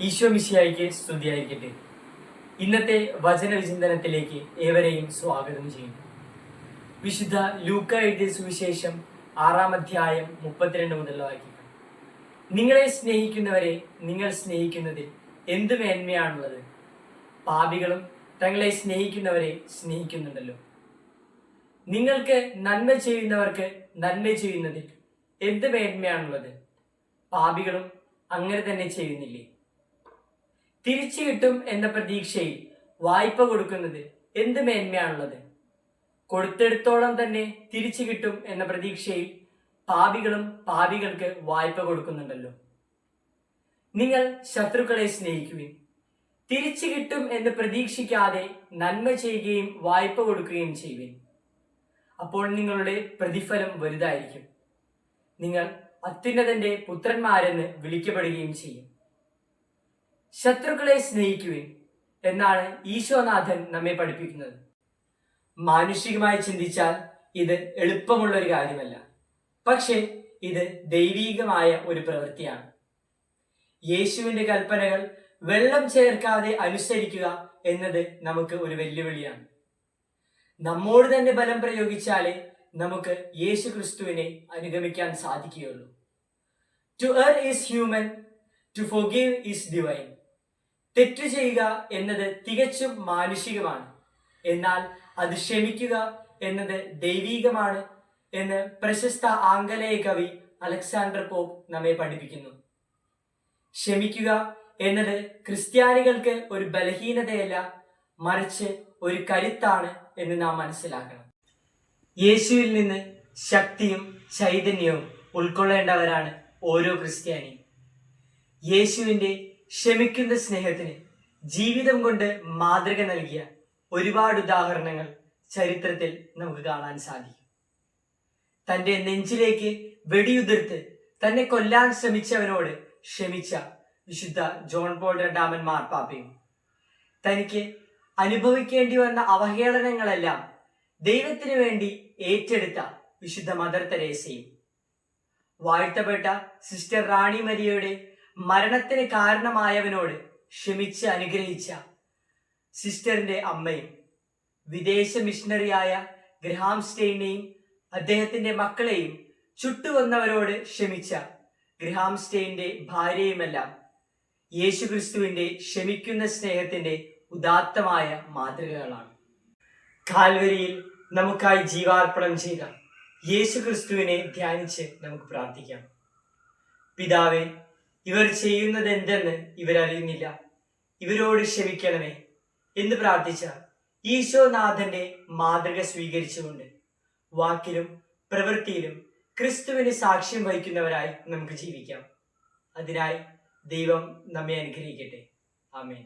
ഈശോ മിശിഹായ്ക്ക് സ്തുതിയായിരിക്കട്ടെ. ഇന്നത്തെ വചന വിചിന്തനത്തിലേക്ക് ഏവരെയും സ്വാഗതം ചെയ്യുന്നു. വിശുദ്ധ ലൂക്ക എഴുതിയ സുവിശേഷം 6-ാം അധ്യായം 32 മുതലുള്ള വാക്യങ്ങൾ. നിങ്ങളെ സ്നേഹിക്കുന്നവരെ നിങ്ങൾ സ്നേഹിക്കുന്നതിൽ എന്ത് മേന്മയാണുള്ളത്? പാപികളും തങ്ങളെ സ്നേഹിക്കുന്നവരെ സ്നേഹിക്കുന്നുണ്ടല്ലോ. നിങ്ങൾക്ക് നന്മ ചെയ്യുന്നവർക്ക് നന്മ ചെയ്യുന്നതിൽ എന്ത് മേന്മയാണുള്ളത്? പാപികളും അങ്ങനെ തന്നെ ചെയ്യുന്നില്ലേ? തിരിച്ചു കിട്ടും എന്ന പ്രതീക്ഷയിൽ വായ്പ കൊടുക്കുന്നത് എന്ത് മേന്മയാണുള്ളത്? കൊടുത്തെടുത്തോളം തന്നെ തിരിച്ചു കിട്ടും എന്ന പ്രതീക്ഷയിൽ പാപികളും പാപികൾക്ക് വായ്പ കൊടുക്കുന്നുണ്ടല്ലോ. നിങ്ങൾ ശത്രുക്കളെ സ്നേഹിക്കുവിൻ. തിരിച്ചു കിട്ടും എന്ന് പ്രതീക്ഷിക്കാതെ നന്മ ചെയ്യുകയും വായ്പ കൊടുക്കുകയും ചെയ്യുവിൻ. അപ്പോൾ നിങ്ങളുടെ പ്രതിഫലം വലുതായിരിക്കും. നിങ്ങൾ അത്യുന്നതന്റെ പുത്രന്മാരെന്ന് വിളിക്കപ്പെടുകയും ചെയ്യും. ശത്രുക്കളെ സ്നേഹിക്കുവിൻ എന്നാണ് ഈശോനാഥൻ നമ്മെ പഠിപ്പിക്കുന്നത്. മാനുഷികമായി ചിന്തിച്ചാൽ ഇത് എളുപ്പമുള്ള ഒരു കാര്യമല്ല. പക്ഷേ ഇത് ദൈവീകമായ ഒരു പ്രവൃത്തിയാണ്. യേശുവിന്റെ കൽപ്പനകൾ വെള്ളം ചേർക്കാതെ അനുസരിക്കുക എന്നത് നമുക്ക് ഒരു വെല്ലുവിളിയാണ്. നമ്മോട് തന്നെ ബലം പ്രയോഗിച്ചാലേ നമുക്ക് യേശു ക്രിസ്തുവിനെ അനുഗമിക്കാൻ സാധിക്കുകയുള്ളൂ. To err is human, to forgive is divine. തെറ്റു ചെയ്യുക എന്നത് തികച്ചും മാനുഷികമാണ്, എന്നാൽ അത് ക്ഷമിക്കുക എന്നത് ദൈവീകമാണ് എന്ന് പ്രശസ്ത ആംഗലേയ കവി അലക്സാണ്ടർ പോപ്പ് നമ്മെ പഠിപ്പിക്കുന്നു. ക്ഷമിക്കുക എന്നത് ക്രിസ്ത്യാനികൾക്ക് ഒരു ബലഹീനതയല്ല, മറിച്ച് ഒരു കരുത്താണ് എന്ന് നാം മനസ്സിലാക്കണം. യേശുവിൽ നിന്ന് ശക്തിയും ചൈതന്യവും ഉൾക്കൊള്ളേണ്ടവരാണ് ഓരോ ക്രിസ്ത്യാനിയും. യേശുവിൻ്റെ ക്ഷമിക്കുന്ന സ്നേഹത്തിന് ജീവിതം കൊണ്ട് മാതൃക നൽകിയ ഒരുപാട് ഉദാഹരണങ്ങൾ ചരിത്രത്തിൽ നമുക്ക് കാണാൻ സാധിക്കും. തൻ്റെ നെഞ്ചിലേക്ക് വെടിയുതിർത്ത് തന്നെ കൊല്ലാൻ ശ്രമിച്ചവനോട് ക്ഷമിച്ച വിശുദ്ധ ജോൺ പോൾ രണ്ടാമൻ മാർപ്പാപ്പയും, തനിക്ക് അനുഭവിക്കേണ്ടി വന്ന അവഹേളനങ്ങളെല്ലാം ദൈവത്തിനു വേണ്ടി ഏറ്റെടുത്ത വിശുദ്ധ മദർ തെരേസയും, വാഴ്ത്തപ്പെട്ട സിസ്റ്റർ റാണി മരിയയുടെ മരണത്തിന് കാരണമായവനോട് ക്ഷമിച്ച് അനുഗ്രഹിച്ച സിസ്റ്ററിന്റെ അമ്മയും, വിദേശ മിഷണറിയായ ഗ്രഹാം സ്റ്റെയിനെയും അദ്ദേഹത്തിന്റെ മക്കളെയും ചുട്ടുകൊന്നവരോട് ക്ഷമിച്ച ഗ്രഹാം സ്റ്റെയിന്റെ ഭാര്യയുമെല്ലാം യേശുക്രിസ്തുവിന്റെ ക്ഷമിക്കുന്ന സ്നേഹത്തിന്റെ ഉദാത്തമായ മാതൃകകളാണ്. കാൽവരിയിൽ നമുക്കായി ജീവാർപ്പണം ചെയ്ത യേശുക്രിസ്തുവിനെ ധ്യാനിച്ച് നമുക്ക് പ്രാർത്ഥിക്കാം. പിതാവേ, ഇവർ ചെയ്യുന്നത് എന്തെന്ന് ഇവരറിയുന്നില്ല, ഇവരോട് ക്ഷമിക്കണമേ എന്ന് പ്രാർത്ഥിച്ച ഈശോനാഥന്റെ മാതൃക സ്വീകരിച്ചുകൊണ്ട് വാക്കിലും പ്രവൃത്തിയിലും ക്രിസ്തുവിന് സാക്ഷ്യം വഹിക്കുന്നവരായി നമുക്ക് ജീവിക്കാം. അതിനായി ദൈവം നമ്മെ അനുഗ്രഹിക്കട്ടെ. ആമേൻ.